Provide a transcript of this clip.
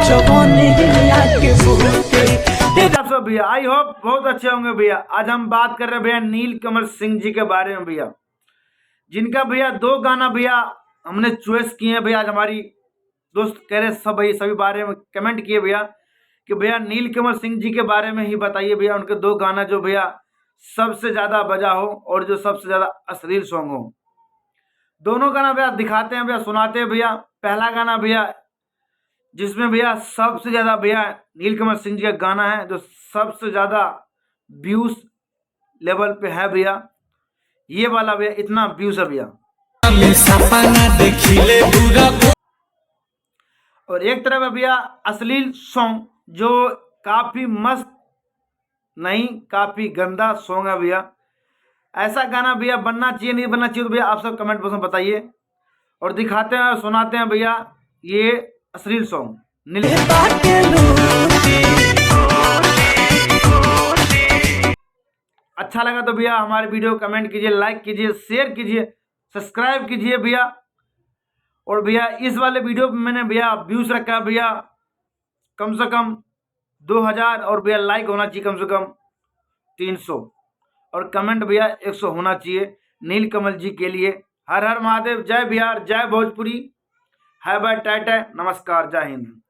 आप सब भैया, आई होप बहुत अच्छे होंगे भैया। आज हम बात कर रहे हैं भैया नीलकमल सिंह जी के बारे में भैया, जिनका भैया 2 गाना भैया हमने चॉइस किए हैं भैया। आज हमारी दोस्त कह रहे सब भैया सभी बारे में कमेंट किए भैया कि भैया नीलकमल सिंह जी के बारे में ही बताइए भैया, उनके 2 गाना जो भैया सबसे ज्यादा बजा हो और जो सबसे ज्यादा अश्लील सॉन्ग हो। दोनों गाना भैया दिखाते हैं भैया, सुनाते हैं भैया। पहला गाना भैया जिसमें भैया सबसे ज्यादा भैया नीलकमल सिंह जी का गाना है जो सबसे ज्यादा व्यूज लेवल पे है भैया, ये वाला भैया इतना व्यूज है भैया। और एक तरफ है भैया अश्लील सॉन्ग जो काफी मस्त नहीं काफी गंदा सॉन्ग है भैया। ऐसा गाना भैया बनना चाहिए नहीं बनना चाहिए तो भैया आप सब कमेंट बॉक्स में बताइए और दिखाते हैं और सुनाते हैं भैया ये अश्लील सॉन्ग। अच्छा लगा तो भैया हमारे वीडियो कमेंट कीजिए, लाइक कीजिए, शेयर कीजिए, सब्सक्राइब कीजिए भैया। और भैया इस वाले वीडियो पे मैंने भैया व्यूज रखा है भैया कम से कम 2000 और भैया लाइक होना चाहिए कम से कम 300 और कमेंट भैया 100 होना चाहिए नीलकमल जी के लिए। हर हर महादेव, जय बिहार, जय भोजपुरी, है बाय टाटा, नमस्कार, जय हिंद।